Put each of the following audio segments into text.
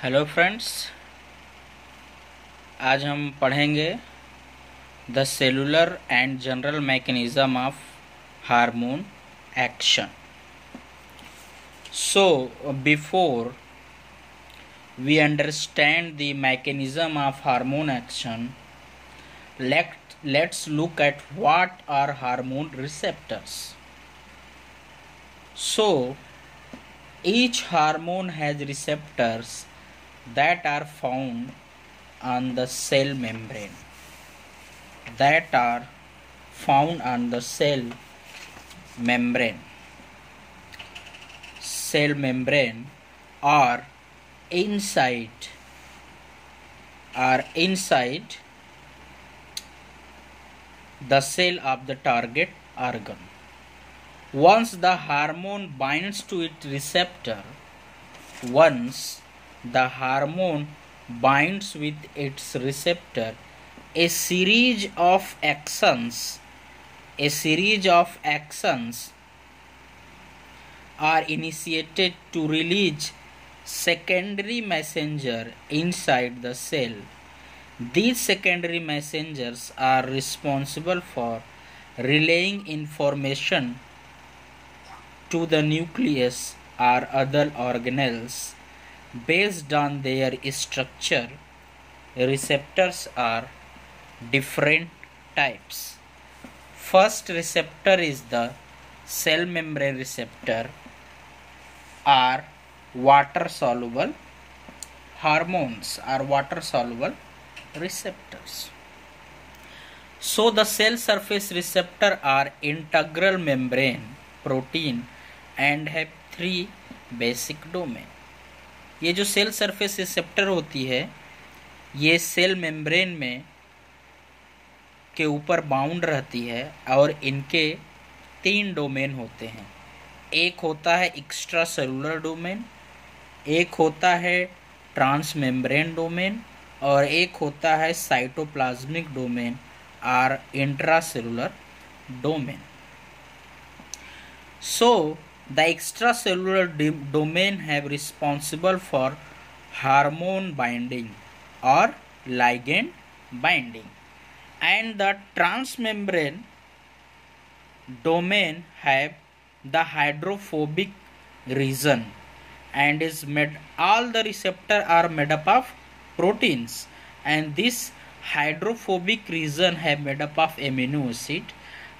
Hello friends, आज हम पढ़ेंगे the cellular and general mechanism of hormone action. So before we understand the mechanism of hormone action, let's look at what are hormone receptors. So each hormone has receptors that are found on the cell membrane cell membrane or inside the cell of the target organ. Once the hormone binds to its receptor, a series of actions are initiated to release secondary messenger inside the cell. These secondary messengers are responsible for relaying information to the nucleus or other organelles based on their structure. Receptors are different types. First receptor is the cell membrane receptor or water soluble hormones or water soluble receptors. So the cell surface receptor are integral membrane protein and have three basic domain. ये जो cell surface receptor होती है ये cell membrane में के ऊपर bound रहती है और इनके तीन डोमेन होते हैं। एक होता है एक्स्ट्रा सेलुलर डोमेन, एक होता है ट्रांसमेम्ब्रेन डोमेन और एक होता है साइटोप्लाज्मिक डोमेन और intracellular domain. So the extracellular domain have responsible for hormone binding or ligand binding, and the transmembrane domain have the hydrophobic region and is made, all the receptor are made up of proteins, and this hydrophobic region have made up of amino acid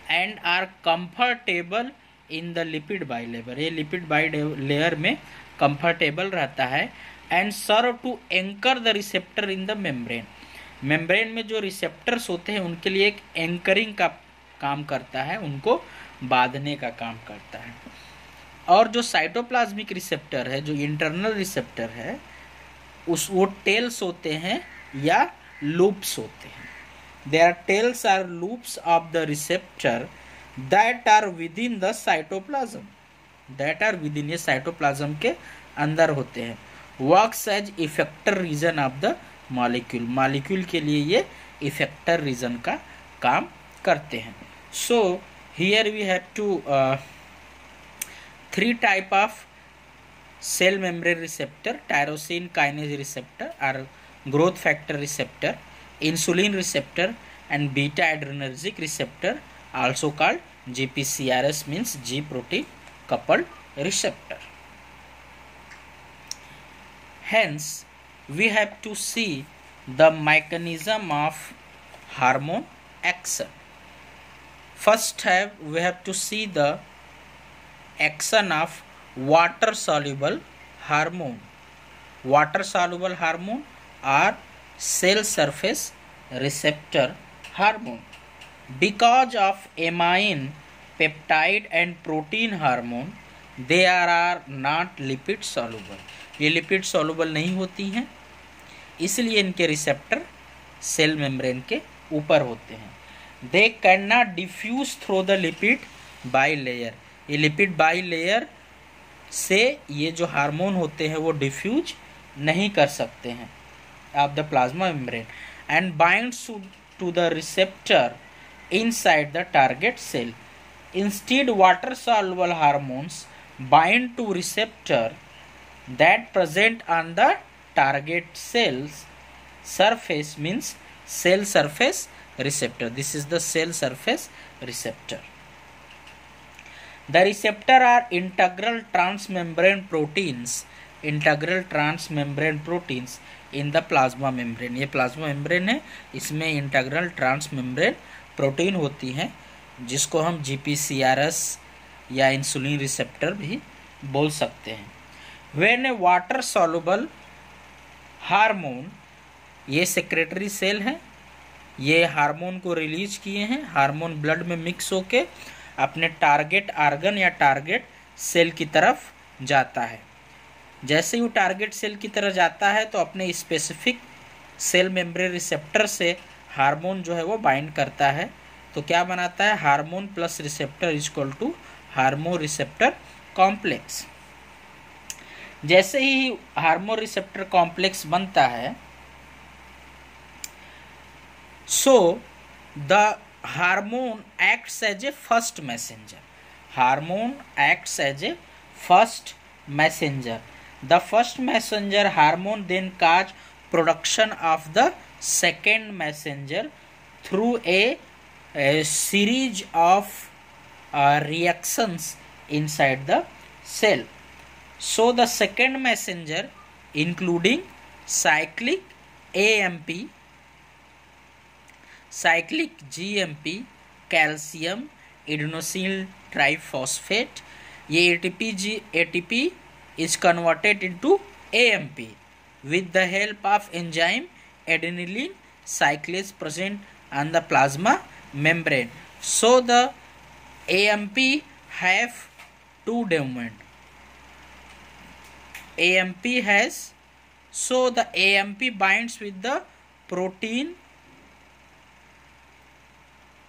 and are comfortable in the lipid bilayer. ये lipid bilayer में comfortable रहता है and serve to anchor the receptor in the membrane में जो receptors होते हैं उनके लिए एक एंकरिंग का काम करता है, उनको बांधने का काम करता है। और जो साइटोप्लाज्मिक रिसेप्टर है, जो इंटरनल रिसेप्टर है, वो टेल्स होते हैं या लूप्स होते हैं। Their tails are loops of the receptor that are within the cytoplasm, ये साइटोप्लाज्म के अंदर होते हैं। works as effector region of the molecule के लिए ये effector region का काम करते हैं। so here we have three type of cell membrane receptor: tyrosine kinase receptor or growth factor receptor, insulin receptor and beta adrenergic receptor, also called GPCRS, means G protein coupled receptor. Hence we have to see the mechanism of hormone action. First we have to see the action of water soluble hormone. Water soluble hormone or cell surface receptor hormone. Because of amine, peptide and protein hormone, they are not lipid soluble. ये lipid soluble नहीं होती हैं, इसलिए इनके receptor cell membrane के ऊपर होते हैं। They cannot diffuse through the lipid bilayer. ये लिपिड बाइलेयर से ये जो हार्मोन होते हैं वो डिफ्यूज नहीं कर सकते हैं of the plasma membrane and binds to the receptor inside the target cell. Instead, water soluble hormones bind to receptor that present on the target cells surface means cell surface receptor. This is the cell surface receptor. The receptor are integral transmembrane proteins. Integral transmembrane proteins in the plasma membrane. ये plasma membrane है, इसमें integral transmembrane protein होती हैं जिसको हम GPCRS या insulin receptor भी बोल सकते हैं. When a water soluble hormone, ये सेक्रेटरी सेल है, ये हार्मोन को रिलीज किए हैं. हार्मोन ब्लड में मिक्स होके अपने टारगेट आर्गन या टारगेट सेल की तरफ जाता है. जैसे ही वो टारगेट सेल की तरफ जाता है तो अपने स्पेसिफिक सेल मेम्ब्रेन रिसेप्टर से हार्मोन जो है वो बाइंड करता है. तो क्या बनाता है? Hormone plus receptor is equal to hormone receptor complex. जैसे ही हार्मोन रिसेप्टर कॉम्प्लेक्स बनता है, so the hormone acts as a first messenger. Hormone acts as a first messenger. The first messenger hormone then cause production of the second messenger through a series of reactions inside the cell. So the second messenger including cyclic AMP, cyclic GMP, calcium adenosine triphosphate, ये ATP is converted into AMP with the help of enzyme adenylene cyclase present on the plasma membrane. So the AMP have two domain. AMP has, so the AMP binds with the protein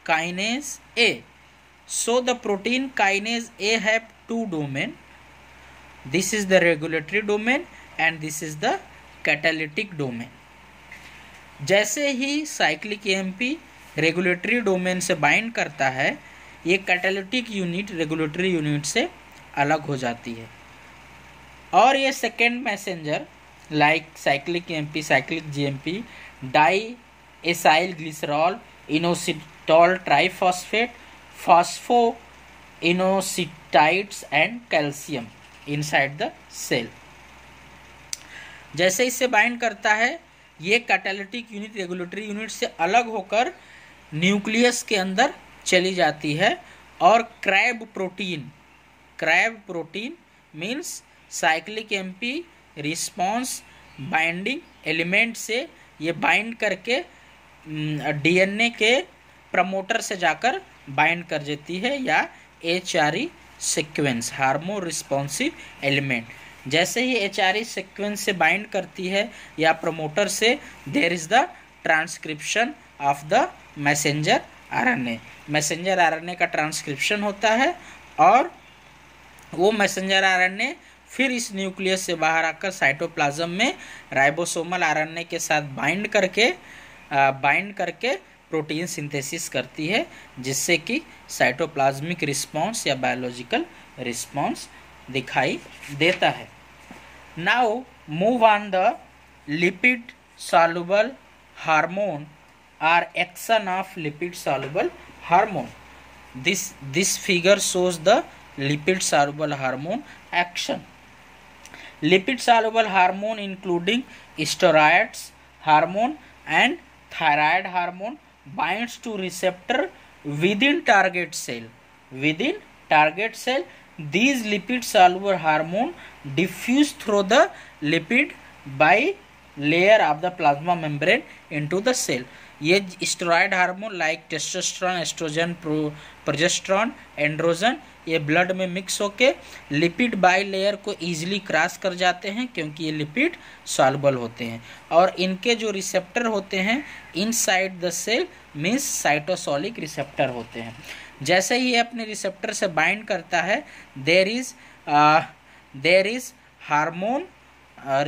kinase A. So the protein kinase A have two domain. This is the regulatory domain and this is the catalytic domain. जैसे ही cyclic AMP regulatory domain से bind करता है, ये catalytic unit regulatory unit से अलग हो जाती है और ये second messenger like cyclic AMP, cyclic GMP, di acyl glycerol, inositol triphosphate, phospho inositides and calcium inside the cell. जैसे इससे बाइंड करता है, ये कैटालिटिक यूनिट रेगुलेटरी यूनिट से अलग होकर न्यूक्लियस के अंदर चली जाती है और crab protein means cyclic MP response binding element से ये बाइंड करके डीएनए के प्रमोटर से जाकर बाइंड कर देती है या HRE sequence hormone responsive element. जैसे ही एचआरई सीक्वेंस से बाइंड करती है या प्रमोटर से, there is the transcription of the messenger RNA. Messenger RNA का ट्रांसक्रिप्शन होता है और वो मैसेंजर आरएनए फिर इस न्यूक्लियस से बाहर आकर साइटोप्लाज्म में राइबोसोमल आरएनए के साथ बाइंड करके प्रोटीन सिंथेसिस करती है, जिससे कि साइटोप्लाज्मिक रिस्पॉन्स या बायोलॉजिकल रिस्पॉन्स दिखाई देता है. Now move on the lipid soluble hormone or action of lipid soluble hormone. This figure shows the lipid soluble hormone action. Lipid soluble hormone including steroids hormone and thyroid hormone binds to receptor within target cell. These lipid soluble hormone diffuse through the lipid bilayer of the plasma membrane into the cell. ये steroid hormone like testosterone, oestrogen, progesterone, androgen ये blood में mix होके lipid bilayer को easily cross कर जाते हैं क्योंकि ये लिपिड सॉल्युबल होते हैं और इनके जो रिसेप्टर होते हैं inside the cell means cytosolic receptor होते हैं. जैसे ही ये अपने रिसेप्टर से बाइंड करता है, there is hormone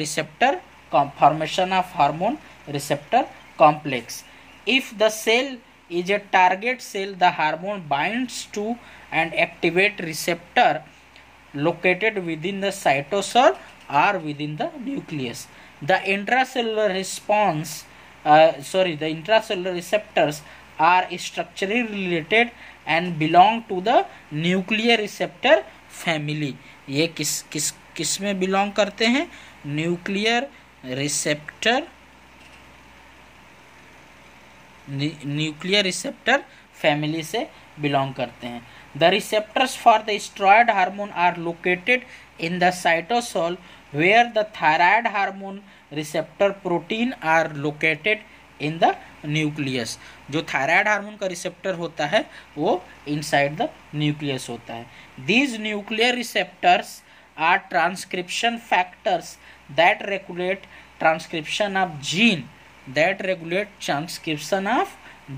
receptor formation of hormone receptor complex. If the cell is a target cell, the hormone binds to and activate receptor located within the cytosol or within the nucleus. The intracellular response, the intracellular receptors are structurally related and belong to the nuclear receptor family. ये किस में belong करते हैं? Nuclear receptor family से belong करते हैं. The receptors for the steroid hormone are located in the cytosol, where the thyroid hormone receptor protein are located in the nucleus. जो thyroid hormone का रिसेप्टर होता है वो इनसाइड द न्यूक्लियस होता है. These nuclear receptors are transcription factors that regulate transcription of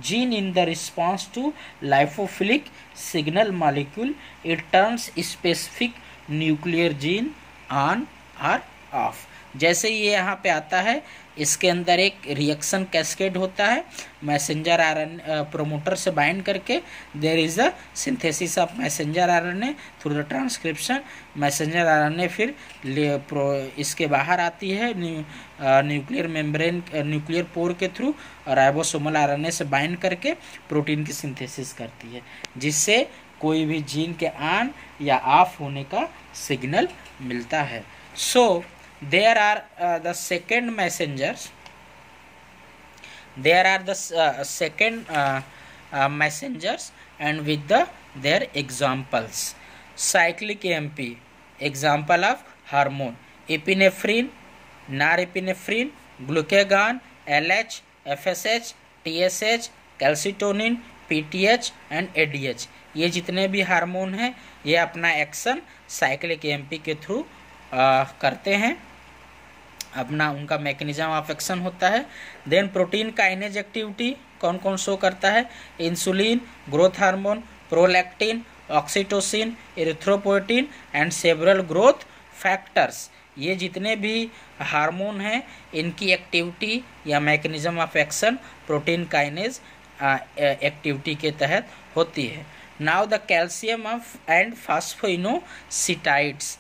gene in the response to lipophilic signal molecule. It turns specific nuclear gene on or off. जैसे ये यहाँ पे आता है, इसके अंदर एक रिएक्शन कैस्केड होता है मैसेंजर आरएनए प्रोमोटर से बाइंड करके. There is a synthesis of messenger RNA through the transcription. Messenger RNA फिर इसके बाहर आती है न्यूक्लियर मेम्ब्रेन, न्यूक्लियर पोर के थ्रू, और राइबोसोमल आरएनए से बाइंड करके प्रोटीन की सिंथेसिस करती है, जिससे कोई भी जीन के ऑन या ऑफ होने का सिग्नल मिलता है. सो there are the second messengers. There are the second messengers, and with their examples. Cyclic AMP, example of hormone: epinephrine, norepinephrine, glucagon, LH, FSH, TSH, calcitonin, PTH and ADH. ये जितने भी hormone हैं ये अपना action cyclic AMP के through करते हैं, अपना उनका मैकेनिज्म ऑफ एक्शन होता है. देन प्रोटीन काइनेज एक्टिविटी कौन कौन शो करता है? Insulin, growth hormone, prolactin, oxytocin, erythropoietin and several growth factors. ये जितने भी हार्मोन हैं इनकी एक्टिविटी या mechanism of action protein kinase activity के तहत होती है. Now the calcium of and phosphoinositides.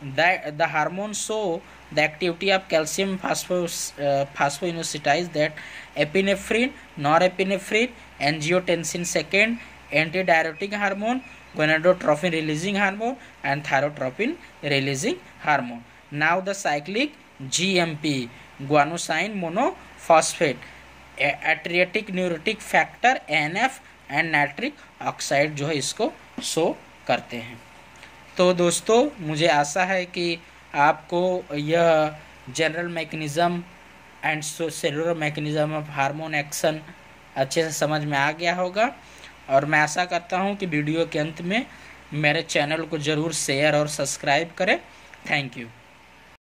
The hormones show the activity of calcium phosphoinositase, that epinephrine, norepinephrine, angiotensin second, antidiuretic hormone, gonadotropin releasing hormone and thyrotropin releasing hormone. Now the cyclic GMP, guanosine monophosphate, adrenergic neurotic factor NF and nitric oxide जो है इसको show करते हैं. तो दोस्तों मुझे आशा है कि आपको यह general mechanism and cellular mechanism of hormone action अच्छे से समझ में आ गया होगा, और मैं आशा करता हूं कि वीडियो के अंत में मेरे चैनल को ज़रूर शेयर और सब्सक्राइब करें. Thank you.